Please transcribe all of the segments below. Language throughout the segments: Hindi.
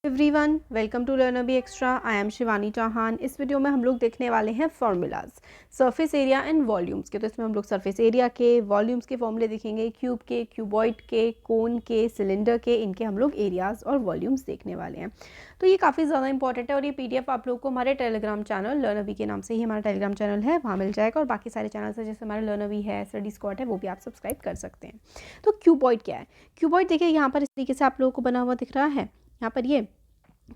एवरीवन वेलकम टू लर्न अभी extra. I am Shivani Chauhan. इस वीडियो में हम लोग देखने वाले हैं formulas surface area and volumes के। तो इसमें हम लोग सरफेस एरिया के, वॉल्यूम्स के फॉर्मूले देखेंगे, क्यूब के, क्यूबॉइड के, कोन के, सिलेंडर के, इनके हम लोग एरियाज और वॉल्यूम्स देखने वाले हैं। तो ये काफ़ी ज़्यादा इंपॉर्टेंट है और ये पीडीएफ आप लोग को हमारे टेलीग्राम चैनल लर्न अभी के नाम से ही हमारा टेलीग्राम चैनल है, वहाँ मिल जाएगा। और बाकी सारे चैनल है जैसे हमारा लर्न अभी है, स्टडी स्क्वाड है, वो भी आप सब्सक्राइब कर सकते हैं। तो क्यूबॉइड क्या है? क्यूबॉइड देखिए यहाँ पर इस तरीके से आप लोगों को बना हुआ दिख रहा है। यहाँ पर ये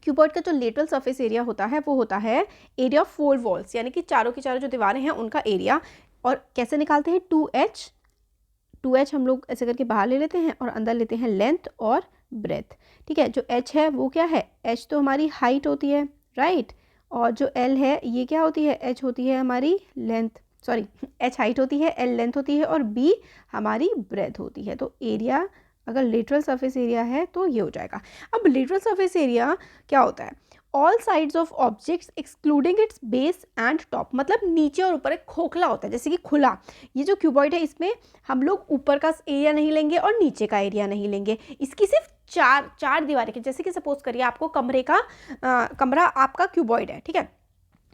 क्यूबॉइड का जो लेटरल सरफेस एरिया होता है वो होता है एरिया ऑफ 4 वॉल्स, यानी कि चारों की चारों जो दीवारें हैं उनका एरिया। और कैसे निकालते हैं? 2h हम लोग ऐसे करके बाहर ले लेते हैं और अंदर लेते हैं लेंथ और ब्रेथ। ठीक है, जो h है वो क्या है? h तो हमारी हाइट होती है, राइट। और जो l है ये क्या होती है? h होती है हमारी लेंथ, सॉरी h हाइट होती है, l लेंथ होती है और b हमारी ब्रेथ होती है। तो एरिया अगर लेटरल सरफेस एरिया है तो ये हो जाएगा। अब लेटरल सरफेस एरिया क्या होता है? All sides of objects excluding it's base and top, मतलब नीचे और ऊपर एक खोखला होता है, जैसे कि खुला। ये जो क्यूबॉइड है इसमें हम लोग ऊपर का एरिया नहीं लेंगे और नीचे का एरिया नहीं लेंगे। इसकी सिर्फ चार दीवारें के, जैसे कि सपोज करिए आपको कमरा आपका क्यूबॉइड है, ठीक है।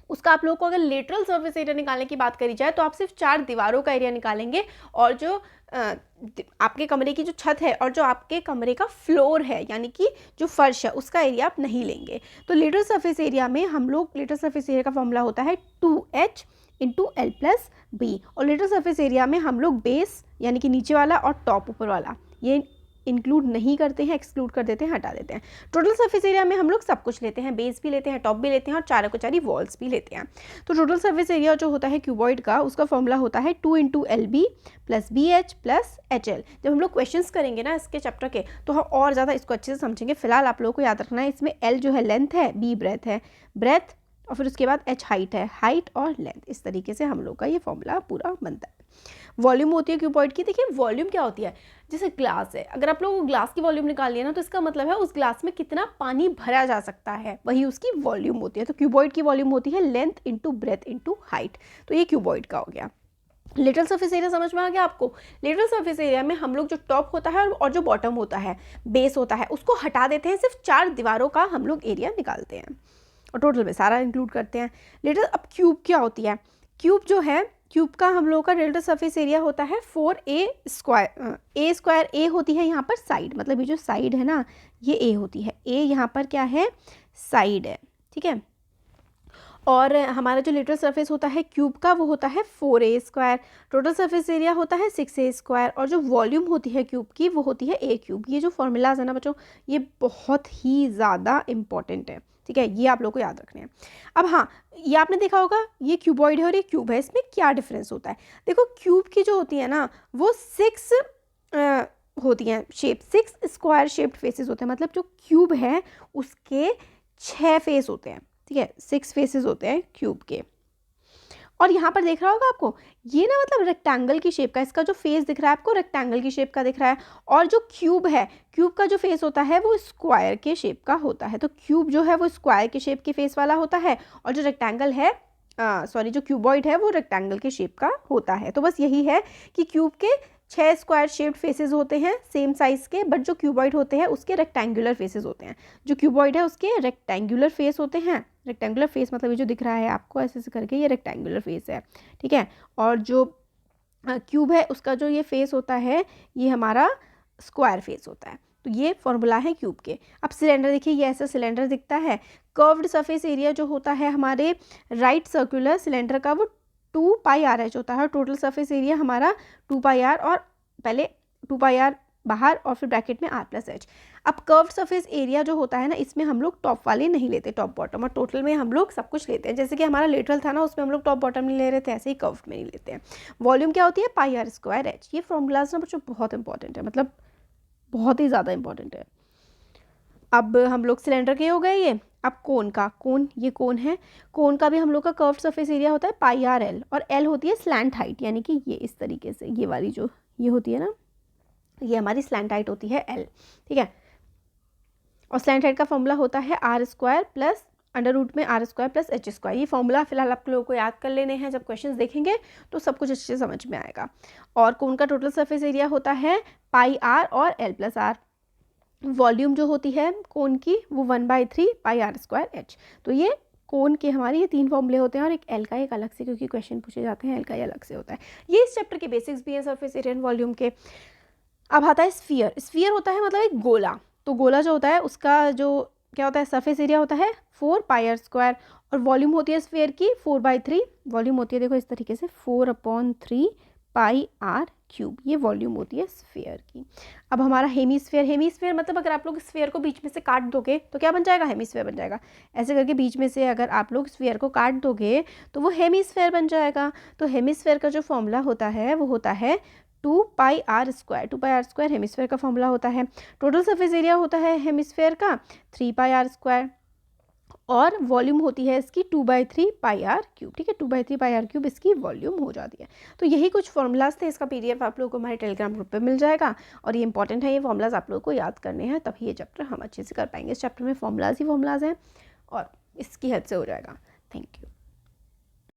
उसका आप लोगों को अगर लेटरल सरफेस एरिया निकालने की बात करी जाए तो आप सिर्फ 4 दीवारों का एरिया निकालेंगे और जो आपके कमरे की जो छत है और जो आपके कमरे का फ्लोर है, यानी कि जो फर्श है, उसका एरिया आप नहीं लेंगे। तो लेटरल सरफेस एरिया में हम लोग, लेटरल सरफेस एरिया का फॉर्मूला होता है 2h into L plus B. और लेटरल सरफेस एरिया में हम लोग बेस यानी कि नीचे वाला और टॉप ऊपर वाला ये इंक्लूड नहीं करते हैं, एक्सक्लूड कर देते हैं, हटा देते हैं। टोटल सरफेस एरिया में हम लोग सब कुछ लेते हैं, बेस भी लेते हैं, टॉप भी लेते हैं और चारों को चारी वॉल्स भी लेते हैं। तो टोटल सरफेस एरिया जो होता है क्यूबॉइड का, उसका फॉर्मूला होता है 2 into L B plus B H plus H L. जब हम लोग क्वेश्चंस करेंगे ना इसके चैप्टर के, तो हम और ज़्यादा इसको अच्छे से समझेंगे। फिलहाल आप लोगों को याद रखना है, इसमें एल जो है लेंथ है, बी ब्रेथ है, ब्रेथ, और फिर उसके बाद एच हाइट है, हाइट और लेंथ। इस तरीके से हम लोग का ये फॉर्मूला पूरा बनता है। वॉल्यूम होती है क्यूबॉइड की। देखिए वॉल्यूम क्या होती है? जैसे ग्लास है, अगर आप लोगों को ग्लास की वॉल्यूम निकालनी है ना, तो इसका मतलब है उस ग्लास में कितना पानी भरा जा सकता है, वही उसकी वॉल्यूम होती है। तो क्यूबॉइड की वॉल्यूम होती है length into breadth into height. तो ये क्यूबॉइड का हो गया। लेटरल सरफेस एरिया समझ में आ गया आपको? लेटरल सरफेस एरिया में हम लोग जो टॉप होता है और जो बॉटम होता है, बेस होता है, उसको हटा देते हैं, सिर्फ 4 दीवारों का हम लोग एरिया निकालते हैं और टोटल में सारा इंक्लूड करते हैं। लेटरल, अब क्यूब क्या होती है? क्यूब जो है, क्यूब का हम लोगों का लेटरल सरफेस एरिया होता है 4a स्क्वायर। ए स्क्वायर, ए होती है यहाँ पर साइड, मतलब ये जो साइड है ना, ये ए होती है। ए यहाँ पर क्या है? साइड है, ठीक है। और हमारा जो लेटरल सरफेस होता है क्यूब का, वो होता है 4a square. Total surface area होता है 6a स्क्वायर और जो वॉल्यूम होती है क्यूब की, वो होती है a क्यूब। ये जो फॉर्मूलाज है ना बच्चों, ये बहुत ही ज़्यादा इंपॉर्टेंट है, ठीक है। ये आप लोग को याद रखने हैं। अब हाँ, ये आपने देखा होगा, ये क्यूबॉइड है और ये क्यूब है, इसमें क्या डिफरेंस होता है? देखो क्यूब की जो होती है ना, वो 6 होती हैं शेप, 6 स्क्वायर शेप्ड फेसेस होते हैं। मतलब जो क्यूब है उसके 6 फेस होते हैं, ठीक है, 6 फेसेस होते हैं क्यूब के। और यहाँ पर देख रहा होगा आपको, ये ना मतलब रेक्टेंगल की शेप का, इसका जो फेस दिख रहा है आपको रेक्टेंगल की शेप का दिख रहा है। और जो क्यूब है, क्यूब का जो फेस होता है वो स्क्वायर के शेप का होता है। तो क्यूब जो है वो स्क्वायर के शेप के फेस वाला होता है और जो रेक्टेंगल है, सॉरी, जो क्यूबॉइड है वो रेक्टेंगल के शेप का होता है। तो बस यही है कि क्यूब के 6 स्क्वायर शेप्ड फेसेस होते हैं सेम साइज के, बट जो क्यूबॉइड होते हैं उसके रेक्टेंगुलर फेसेस होते हैं। जो क्यूबॉइड है उसके रेक्टेंगुलर फेस होते हैं। रेक्टेंगुलर फेस मतलब ये जो दिख रहा है आपको ऐसे ऐसे करके, ये रेक्टेंगुलर फेस है, ठीक है। और जो क्यूब है उसका जो ये फेस होता है, ये हमारा स्क्वायर फेस होता है। तो ये फॉर्मूला है क्यूब के। अब सिलेंडर देखिए, ये ऐसा सिलेंडर दिखता है। कर्व्ड सरफेस एरिया जो होता है हमारे राइट सर्कुलर सिलेंडर का, वो 2 पाई आर एच होता है। टोटल सरफेस एरिया हमारा 2 पाई आर, और पहले 2 पाई आर बाहर और फिर ब्रैकेट में आर प्लस एच। अब कर्व्ड सरफेस एरिया जो होता है ना, इसमें हम लोग टॉप वाले नहीं लेते, टॉप बॉटम, और टोटल में हम लोग सब कुछ लेते हैं। जैसे कि हमारा लेटरल था ना, उसमें हम लोग टॉप बॉटम नहीं ले रहे थे, ऐसे ही कर्व्ड में नहीं लेते हैं। वॉल्यूम क्या होती है? पाई आर स्क्वायर एच। ये फॉर्मूलाज ना बच्चों बहुत इंपॉर्टेंट है, मतलब बहुत ही ज़्यादा इंपॉर्टेंट है। अब हम लोग सिलेंडर के हो गए ये। अब कोन का, कोन, ये कोन है, कोन का भी हम लोग का कर्व्ड सरफेस एरिया होता है पाई आर एल, और एल होती है स्लैंट हाइट, यानी कि ये इस तरीके से, ये वाली जो ये होती है ना, ये हमारी स्लैंट हाइट होती है एल, ठीक है। और स्लैंट हाइट का फॉर्मूला होता है r square plus under root में r square plus h square. ये फॉर्मूला फिलहाल आप लोगों को याद कर लेने हैं, जब क्वेश्चंस देखेंगे तो सब कुछ अच्छे से समझ में आएगा। और कोन का टोटल सरफेस एरिया होता है पाई आर और एल प्लस आर। वॉल्यूम जो होती है कोन की वो 1/3 पाई आर स्क्वायर एच। तो ये कोन के हमारे ये 3 फॉर्मूले होते हैं और एक एल का एक अलग से, क्योंकि क्वेश्चन पूछे जाते हैं एल का ये अलग से होता है। ये इस चैप्टर के बेसिक्स भी हैं सरफेस एरिया एंड वॉल्यूम के। अब आता है स्फीयर। स्फीयर होता है मतलब एक गोला। तो गोला जो होता है उसका जो क्या होता है, सरफेस एरिया होता है 4 पाई आर स्क्वायर और वॉल्यूम होती है स्फीयर की 4/3। वॉल्यूम होती है देखो इस तरीके से 4/3 पाई आर क्यूब, ये वॉल्यूम होती है स्फीयर की। अब हमारा हेमीस्फीयर। हेमीस्फीयर मतलब अगर आप लोग स्फीयर को बीच में से काट दोगे तो क्या बन जाएगा, हेमीस्फीयर बन जाएगा। ऐसे करके बीच में से अगर आप लोग स्फीयर को काट दोगे तो वो हेमीस्फीयर बन जाएगा। तो हेमीस्फीयर का जो फॉर्मूला होता है वो होता है 2 pi r square. 2 pi r square hemisphere का फॉर्मूला होता है। टोटल सरफेस एरिया होता है हेमीस्फीयर का 3 पाई आर स्क्वायर और वॉल्यूम होती है इसकी 2/3 पाई आर क्यूब। ठीक है, 2/3 पाई आर क्यूब इसकी वॉल्यूम हो जाती है। तो यही कुछ फॉर्मूलाज थे। इसका पीडीएफ आप लोगों को हमारे टेलीग्राम ग्रुप पे मिल जाएगा और ये इंपॉर्टेंट है, ये फॉर्मूलाज आप लोगों को याद करने हैं, तभी ये चैप्टर हम अच्छे से कर पाएंगे। इस चैप्टर में फॉर्मूलाज ही फॉर्मूलाज हैं और इसकी हेल्प से हो जाएगा। Thank you.